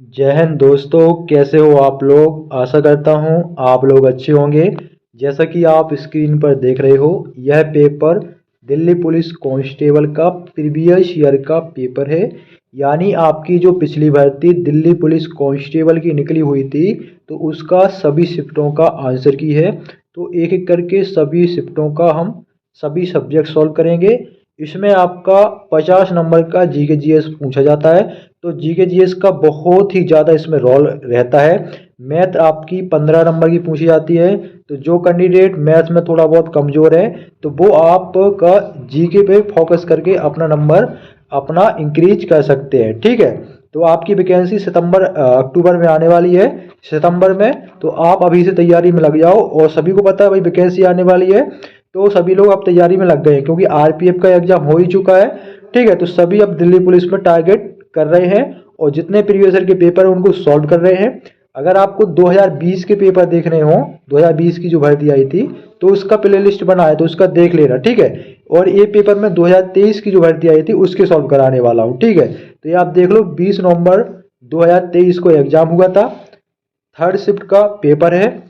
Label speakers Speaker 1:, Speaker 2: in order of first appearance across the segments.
Speaker 1: जय हिंद दोस्तों, कैसे हो आप लोग। आशा करता हूँ आप लोग अच्छे होंगे। जैसा कि आप स्क्रीन पर देख रहे हो, यह पेपर दिल्ली पुलिस कांस्टेबल का प्रीवियस ईयर का पेपर है। यानी आपकी जो पिछली भर्ती दिल्ली पुलिस कांस्टेबल की निकली हुई थी, तो उसका सभी शिफ्टों का आंसर की है। तो एक एक करके सभी शिफ्टों का हम सभी सब्जेक्ट सॉल्व करेंगे। इसमें आपका 50 नंबर का जीके जीएस पूछा जाता है। तो जीके जीएस का बहुत ही ज़्यादा इसमें रोल रहता है। मैथ आपकी 15 नंबर की पूछी जाती है। तो जो कैंडिडेट मैथ में थोड़ा बहुत कमज़ोर है, तो वो आपका जीके पे फोकस करके अपना नंबर अपना इंक्रीज कर सकते हैं। ठीक है। तो आपकी वैकेंसी अक्टूबर में आने वाली है, सितंबर में। तो आप अभी से तैयारी में लग जाओ। और सभी को पता है भाई वैकेंसी आने वाली है, तो सभी लोग अब तैयारी में लग गए हैं, क्योंकि आरपीएफ का एग्जाम हो ही चुका है। ठीक है। तो सभी अब दिल्ली पुलिस में टारगेट कर रहे हैं और जितने प्रीवियस ईयर के पेपर हैं उनको सॉल्व कर रहे हैं। अगर आपको 2020 के पेपर देखने हो, 2020 की जो भर्ती आई थी, तो उसका प्ले लिस्ट बना है, तो उसका देख लेना। ठीक है। और ये पेपर में 2023 की जो भर्ती आई थी उसके सॉल्व कराने वाला हूँ। ठीक है। तो ये आप देख लो, 20 नवंबर 2023 को एग्जाम हुआ था। थर्ड शिफ्ट का पेपर है।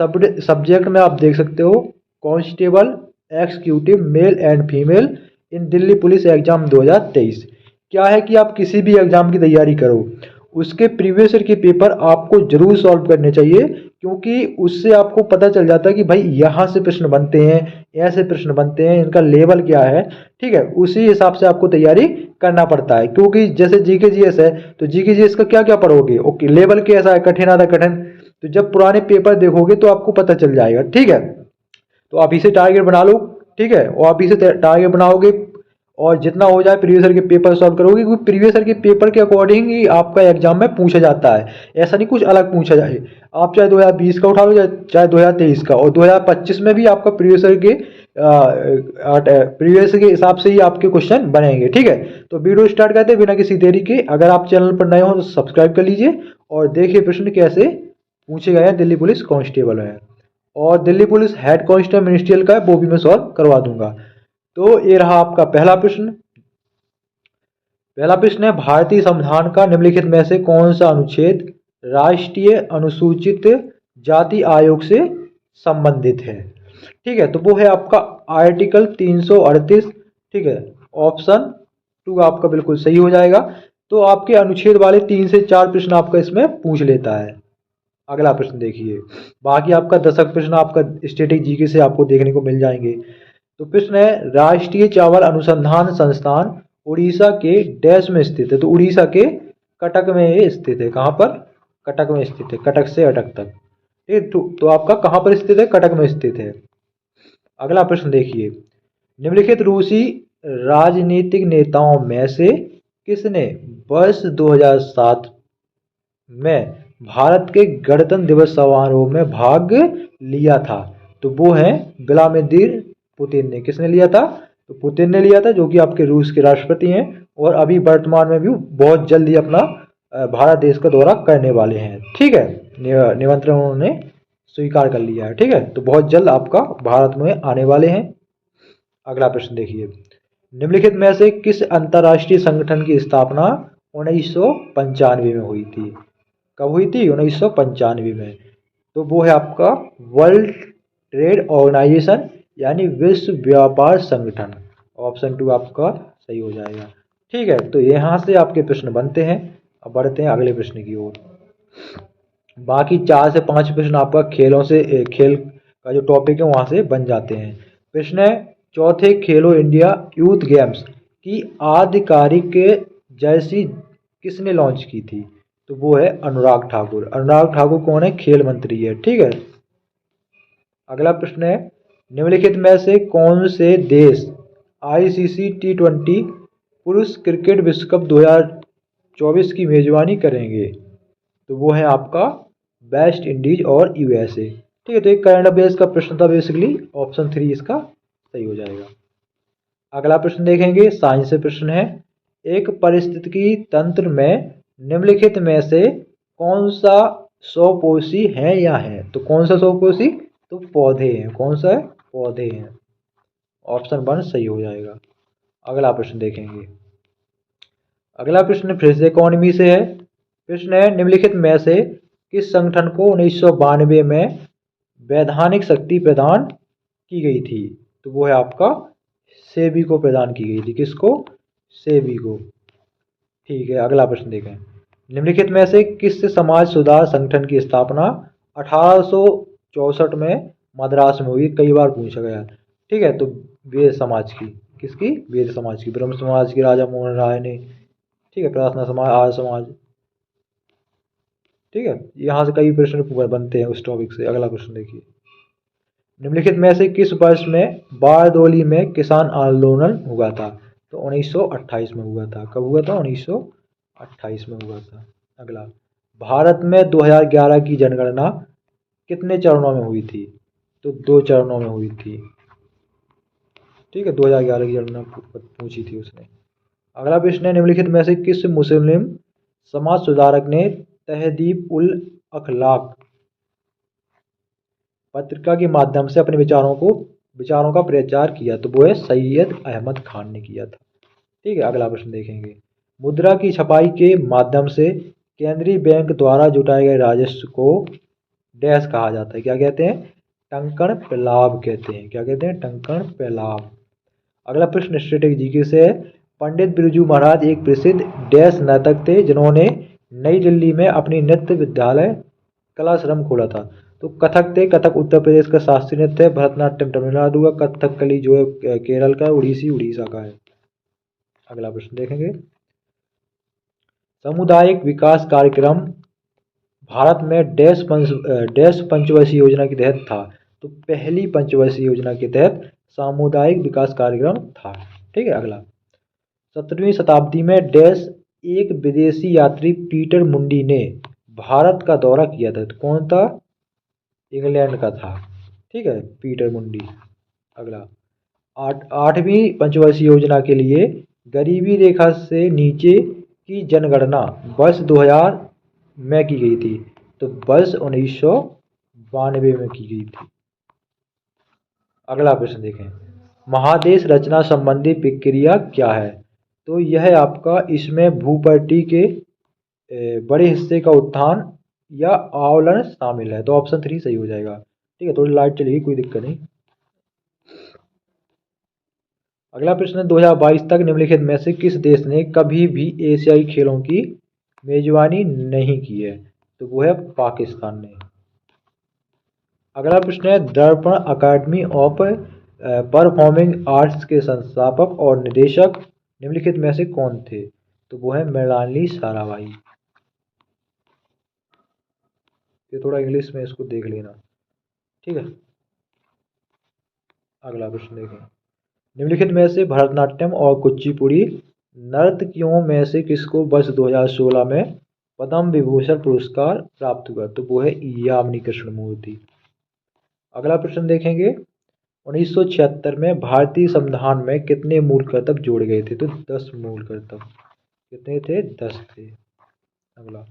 Speaker 1: सब्जेक्ट में आप देख सकते हो, constable executive male and female in Delhi police exam 2023। क्या है कि आप किसी भी एग्जाम की तैयारी करो, उसके प्रीवियस ईयर के पेपर आपको जरूर सॉल्व करने चाहिए, क्योंकि उससे आपको पता चल जाता है कि भाई यहाँ से प्रश्न बनते हैं, ऐसे प्रश्न बनते हैं, इनका लेवल क्या है। ठीक है। उसी हिसाब से आपको तैयारी करना पड़ता है, क्योंकि जैसे जीके जीएस है, तो जीके जीएस का क्या क्या पढ़ोगे, ओके, लेवल कैसा है, कठिन आधा कठिन। तो जब पुराने पेपर देखोगे तो आपको पता चल जाएगा। ठीक है। तो आप इसे टारगेट बना लो। ठीक है। और आप इसे टारगेट बनाओगे और जितना हो जाए प्रीवियस ईयर के पेपर सॉल्व करोगे, क्योंकि प्रीवियस ईयर के पेपर के अकॉर्डिंग ही आपका एग्जाम में पूछा जाता है। ऐसा नहीं कुछ अलग पूछा जाए। आप चाहे 2020 का उठा लो, चाहे 2023 का, और 2025 में भी आपका प्रीवियस के हिसाब से ही आपके क्वेश्चन बनेंगे। ठीक है। तो वीडियो स्टार्ट करते हैं बिना किसी देरी के। अगर आप चैनल पर नए हो तो सब्सक्राइब कर लीजिए और देखिए प्रश्न कैसे पूछे गए हैं दिल्ली पुलिस कांस्टेबल में। और Delhi police head constable ministerial का है, वो भी मैं सॉल्व करवा दूंगा। तो ये रहा आपका पहला प्रश्न। पहला प्रश्न है, भारतीय संविधान का निम्नलिखित में से कौन सा अनुच्छेद राष्ट्रीय अनुसूचित जाति आयोग से संबंधित है। ठीक है। तो वो है आपका आर्टिकल 338। ठीक है। ऑप्शन टू आपका बिल्कुल सही हो जाएगा। तो आपके अनुच्छेद वाले 3 से 4 प्रश्न आपका इसमें पूछ लेता है। अगला प्रश्न देखिए। बाकी आपका 10 प्रश्न आपका स्टैटिक जीके से आपको देखने को मिल जाएंगे। तो प्रश्न है, राष्ट्रीय चावल अनुसंधान संस्थान उड़ीसा के डैश में स्थित है। तो उड़ीसा के कटक में ये स्थित है। कहाँ पर? कटक में स्थित है। कटक से अटक तक। ठीक है। तो आपका कहाँ पर स्थित है? कटक में स्थित है। अगला प्रश्न देखिए। निम्नलिखित रूसी राजनीतिक नेताओं में से किसने वर्ष 2007 में भारत के गणतंत्र दिवस समारोह में भाग लिया था। तो वो है व्लादिमीर पुतिन ने। किसने लिया था? तो पुतिन ने लिया था, जो कि आपके रूस के राष्ट्रपति हैं और अभी वर्तमान में भी बहुत जल्द ही अपना भारत देश का दौरा करने वाले हैं। ठीक है। निमंत्रण उन्होंने स्वीकार कर लिया है। ठीक है। तो बहुत जल्द आपका भारत में आने वाले हैं। अगला प्रश्न देखिए। निम्नलिखित में से किस अंतर्राष्ट्रीय संगठन की स्थापना 1995 में हुई थी? कब हुई थी? 1995 में। तो वो है आपका वर्ल्ड ट्रेड ऑर्गेनाइजेशन, यानी विश्व व्यापार संगठन। ऑप्शन टू आपका सही हो जाएगा। ठीक है। तो यहाँ से आपके प्रश्न बनते हैं। अब बढ़ते हैं अगले प्रश्न की ओर। बाकी 4 से 5 प्रश्न आपका खेलों से खेल का जो टॉपिक है वहाँ से बन जाते हैं। प्रश्न है, चौथे खेलो इंडिया यूथ गेम्स की आधिकारिक जर्सी किसने लॉन्च की थी? तो वो है अनुराग ठाकुर। अनुराग ठाकुर कौन है? खेल मंत्री है। ठीक है। अगला प्रश्न है, निम्नलिखित में से कौन से देश आईसीसी T20 पुरुष क्रिकेट विश्व कप 2024 की मेजबानी करेंगे? तो वो है आपका वेस्ट इंडीज और यूएसए। ठीक है। तो एक करंट अफेयर्स का प्रश्न था बेसिकली। ऑप्शन 3 इसका सही हो जाएगा। अगला प्रश्न देखेंगे, साइंस से प्रश्न है, एक पारिस्थितिकी तंत्र में निम्नलिखित में से कौन सा स्वपोषी है या है? तो कौन सा स्वपोषी? तो पौधे हैं। कौन सा है? पौधे हैं। ऑप्शन 1 सही हो जाएगा। अगला प्रश्न देखेंगे। अगला प्रश्न फिर से इकोनॉमी से है। प्रश्न है, निम्नलिखित में से किस संगठन को 1992 में वैधानिक शक्ति प्रदान की गई थी? तो वो है आपका सेबी को प्रदान की गई थी। किसको? सेबी को। ठीक है, अगला प्रश्न देखें। निम्नलिखित में से किस समाज सुधार संगठन की स्थापना 1864 में मद्रास में हुई? कई बार पूछा गया। ठीक है, तो वेद समाज की। किसकी? वेद समाज की। ब्रह्म समाज की राजा मोहन राय ने। ठीक है, प्रार्थना समाज, आर्य समाज। ठीक है, यहाँ से कई प्रश्न बनते हैं उस टॉपिक से। अगला प्रश्न देखिए। निम्नलिखित में से किस वर्ष में बारदोली में किसान आंदोलन हुआ था? तो 1928 में हुआ था। कब हुआ था? 1928 में हुआ था। अगला, भारत में 2011 की जनगणना कितने चरणों में हुई थी? तो 2 चरणों में हुई थी। ठीक है, 2011 की जनगणना पूछी थी उसने। अगला प्रश्न है, निम्नलिखित में से किस मुस्लिम समाज सुधारक ने तहदीब उल अखलाक पत्रिका के माध्यम से अपने विचारों का प्रचार किया? तो वो है सैयद अहमद खान ने किया था। ठीक है, अगला प्रश्न देखेंगे। मुद्रा की छपाई के माध्यम से केंद्रीय बैंक द्वारा जुटाए गए राजस्व को डैश कहा जाता है? क्या कहते हैं? टंकण प्रलाभ कहते हैं। क्या कहते हैं? टंकण प्रलाभ। अगला प्रश्न स्टैटिक जीके से है। पंडित बिरजू महाराज एक प्रसिद्ध डैश नर्तक थे जिन्होंने नई दिल्ली में अपनी नृत्य विद्यालय कलाश्रम खोला था? तो कथक थे। कथक उत्तर प्रदेश का शास्त्रीय नृत्य है। भरतनाट्यम तमिलनाडु का, कथकली जो है केरल का है, उड़ीसी उड़ीसा का है। अगला प्रश्न देखेंगे। सामुदायिक विकास कार्यक्रम भारत में डैश पंचवर्षीय योजना के तहत था? तो पहली पंचवर्षीय योजना के तहत सामुदायिक विकास कार्यक्रम था। ठीक है, अगला, 17वीं शताब्दी में डैश एक विदेशी यात्री पीटर मुंडी ने भारत का दौरा किया था? तो कौन था? इंग्लैंड का था। ठीक है, पीटर मुंडी। अगला, 8वीं पंचवर्षीय योजना के लिए गरीबी रेखा से नीचे की जनगणना वर्ष 2000 में की गई थी? तो वर्ष 1992 में की गई थी। अगला प्रश्न देखें। महादेश रचना संबंधी प्रक्रिया क्या है? तो यह आपका, इसमें भूपट्टी के बड़े हिस्से का उत्थान या आंवलन शामिल है। तो ऑप्शन 3 सही हो जाएगा। ठीक है, थोड़ी लाइट चलेगी, कोई दिक्कत नहीं। अगला प्रश्न, 2022 तक निम्नलिखित में से किस देश ने कभी भी एशियाई खेलों की मेजबानी नहीं की है? तो वो है पाकिस्तान ने। अगला प्रश्न है, दर्पण अकादमी ऑफ परफॉर्मिंग आर्ट्स के संस्थापक और निदेशक निम्नलिखित में से कौन थे? तो वो है मृणालिनी साराभाई। ये थोड़ा इंग्लिश में इसको देख लेना। ठीक है, अगला प्रश्न देखें। निम्नलिखित में से भरतनाट्यम और कुचिपुड़ी नर्तकियों में से किसको वर्ष 2016 में पद्म विभूषण पुरस्कार प्राप्त हुआ? तो वो है यामिनी कृष्णमूर्ति। अगला प्रश्न देखेंगे। 1976 में भारतीय संविधान में कितने मूल कर्तव्य जोड़े गए थे? तो 10 मूल कर्तव्य। कितने थे? 10 थे। अगला,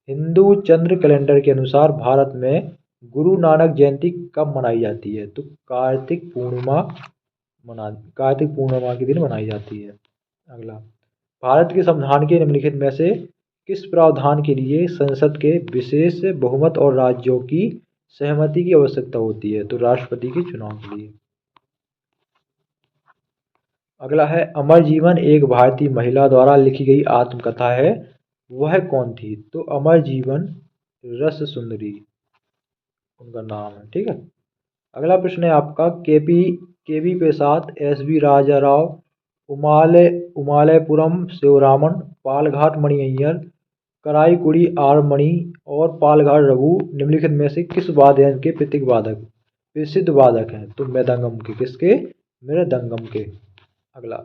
Speaker 1: हिंदू चंद्र कैलेंडर के अनुसार भारत में गुरु नानक जयंती कब मनाई जाती है? तो कार्तिक पूर्णिमा के दिन मनाई जाती है। अगला, भारत के संविधान के निम्नलिखित में से किस प्रावधान के लिए संसद के विशेष बहुमत और राज्यों की सहमति की आवश्यकता होती है? तो राष्ट्रपति के चुनाव के लिए। अगला है, अमर जीवन एक भारतीय महिला द्वारा लिखी गई आत्मकथा है, वह कौन थी? तो अमर जीवन रस सुंदरी उनका नाम है। ठीक है, अगला प्रश्न है आपका, केवी प्रसाद, एस बी राजा राव, उमालयपुरम शिवरामन, पालघाट मणि अय्यर, कराईकुड़ी आर मणि और पालघाट रघु निम्नलिखित में से किस वाद्य यंत्र के प्रसिद्ध वादक हैं? तो मृदंगम के। किसके? मृदंगम के। अगला,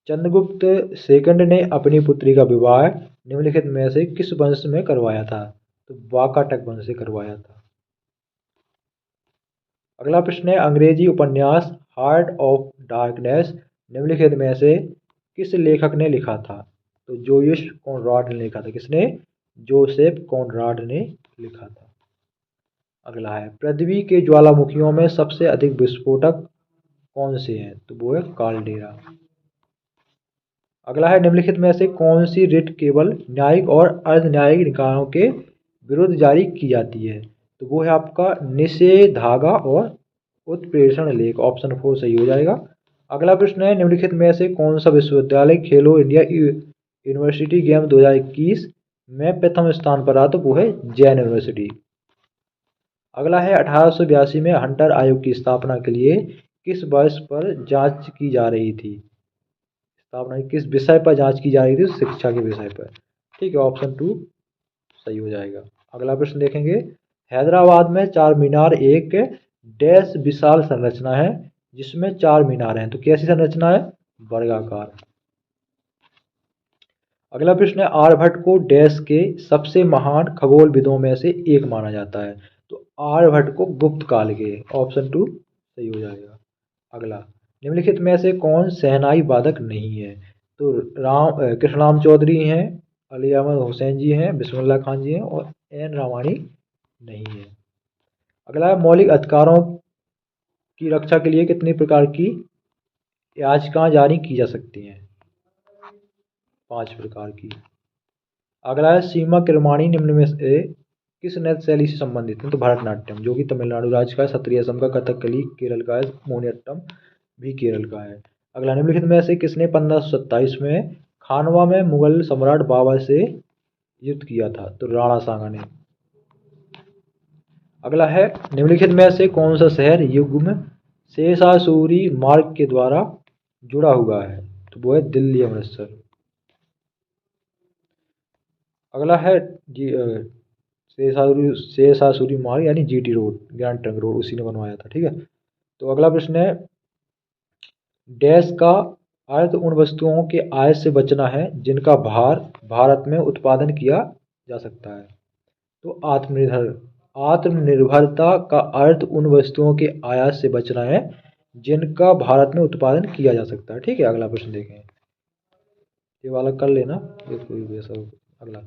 Speaker 1: चंद्रगुप्त सेकंड ने अपनी पुत्री का विवाह निम्नलिखित में से किस वंश में करवाया था? तो वाकाटक वंश से करवाया था। अगला प्रश्न है, अंग्रेजी उपन्यास हार्ट ऑफ डार्कनेस निम्नलिखित में से किस लेखक ने लिखा था? तो जोसेफ कॉनराड ने लिखा था। किसने? जोसेफ कॉनराड ने लिखा था। अगला है, पृथ्वी के ज्वालामुखियों में सबसे अधिक विस्फोटक कौन से हैं? तो वो है काल्डेरा। अगला है निम्नलिखित में से कौन सी रिट केवल न्यायिक और अर्ध न्यायिक निकायों के विरुद्ध जारी की जाती है? तो वो है आपका निषेधाज्ञा और उत्प्रेषण लेख, ऑप्शन 4 सही हो जाएगा। अगला प्रश्न है निम्नलिखित में से कौन सा विश्वविद्यालय खेलो इंडिया यूनिवर्सिटी गेम 2021 में प्रथम स्थान पर रहा? तो वो है जैन यूनिवर्सिटी। अगला है 1882 में हंटर आयोग की स्थापना के लिए किस वर्ष पर जांच की जा रही थी? स्थापना किस विषय पर जांच की जा रही थी? शिक्षा के विषय पर। ठीक है, ऑप्शन 2 सही हो जाएगा। अगला प्रश्न देखेंगे, हैदराबाद में चार मीनार एक डैश विशाल संरचना है जिसमें चार मीनार हैं, तो कैसी संरचना है? वर्गाकार। अगला प्रश्न है, आर्यभट्ट को डैश के सबसे महान खगोलविदों में से एक माना जाता है? तो आर्यभट्ट को गुप्त काल के, ऑप्शन 2 सही हो जाएगा। अगला, निम्नलिखित में से कौन शहनाई वादक नहीं है? तो कृष्णराम चौधरी हैं, अली अहमद हुसैन जी हैं, बिस्मिल्लाह खान जी हैं और एन रामानी नहीं है। अगला, मौलिक अधिकारों की रक्षा के लिए कितनी प्रकार की याचिकाएं जारी की जा सकती हैं? 5 प्रकार की। अगला है, सीमा किरमाणी निम्न में से किस नृत्य शैली से संबंधित है? तो भरतनाट्यम, जो कि तमिलनाडु राज्य का है, सत्रीय असम का, कथकली केरल का है, मोहिनीअट्टम भी केरल का है। अगला, निम्नलिखित में से किसने 1527 में खानवा में मुगल सम्राट बाबर से युद्ध किया था? तो राणा सांगा ने। अगला है, निम्नलिखित में से कौन सा शहर युग्म शेषासुरी मार्ग के द्वारा जुड़ा हुआ है? तो वो है दिल्ली अमृतसर। अगला है शेषासुरी मार्ग यानी GT road, grand trunk road, उसी ने बनवाया था। ठीक है, तो अगला प्रश्न है, डैश का अर्थ उन वस्तुओं के आयात से बचना है जिनका भारत में उत्पादन किया जा सकता है। तो आत्मनिर्भरता का अर्थ उन वस्तुओं के आयात से बचना है जिनका भारत में उत्पादन किया जा सकता है। ठीक है, अगला प्रश्न देखें, ये वाला कर लेना, ये कोई भी ऐसा। अगला,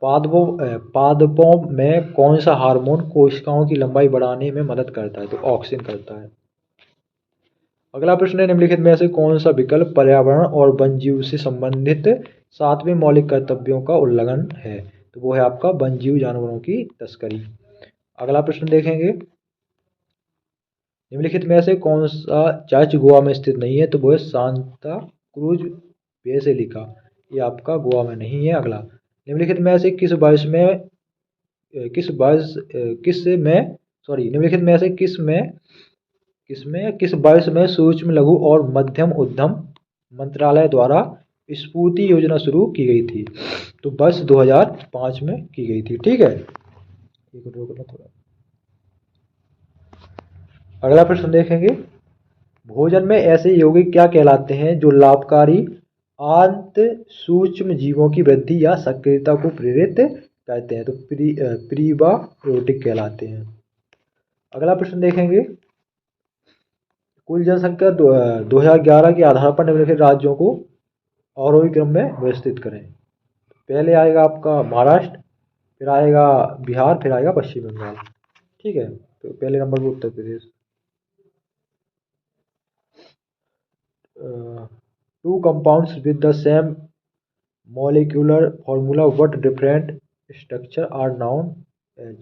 Speaker 1: पादपों में कौन सा हार्मोन कोशिकाओं की लंबाई बढ़ाने में मदद करता है? तो ऑक्सिन करता है। अगला प्रश्न है, निम्नलिखित में से कौन सा विकल्प पर्यावरण और वन्यजीव से संबंधित 7वें मौलिक कर्तव्यों का उल्लंघन है? तो वो है आपका वन्यजीव जानवरों की तस्करी। अगला प्रश्न देखेंगे, निम्नलिखित में से कौन सा चर्च गोवा में स्थित नहीं है? तो वो है सांता क्रूज बेसिलिका, ये आपका गोवा में नहीं है। अगला, निम्नलिखित में से किस वर्ष में किस वर्ष में सूक्ष्म लघु और मध्यम उद्यम मंत्रालय द्वारा स्फूर्ति योजना शुरू की गई थी? तो वर्ष 2005 में की गई थी। ठीक है, थोड़ा। अगला प्रश्न देखेंगे, भोजन में ऐसे यौगिक क्या कहलाते हैं जो लाभकारी आंत सूक्ष्म जीवों की वृद्धि या सक्रियता को प्रेरित करते हैं? तो प्रीबायोटिक कहलाते हैं। अगला प्रश्न देखेंगे, कुल जनसंख्या 2011 के आधार पर निम्नलिखित राज्यों को आरोही क्रम में व्यवस्थित करें। पहले आएगा आपका महाराष्ट्र, फिर आएगा बिहार, फिर आएगा पश्चिम बंगाल। ठीक है, तो पहले नंबर पर Uttar Pradesh. Two compounds with the same molecular formula but different structure are known as,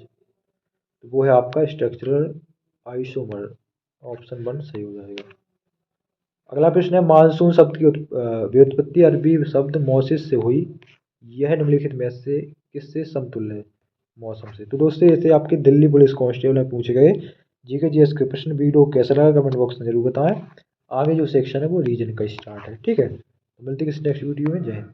Speaker 1: तो वो है आपका स्ट्रक्चरल आइसोमर, ऑप्शन 1 सही हो जाएगा। अगला प्रश्न है, मानसून शब्द की व्युत्पत्ति अरबी शब्द मौसिस से हुई, यह निम्नलिखित में से किससे समतुल्य है? मौसम से। तो दोस्तों, ऐसे आपके दिल्ली पुलिस कांस्टेबल में पूछे गए जीके जीएस के प्रश्न। वीडियो कैसा लगा कमेंट बॉक्स में जरूर बताएं। आगे जो सेक्शन है वो रीजन का स्टार्ट है। ठीक है, तो मिलते हैं किसी नेक्स्ट वीडियो में। जय हिंद।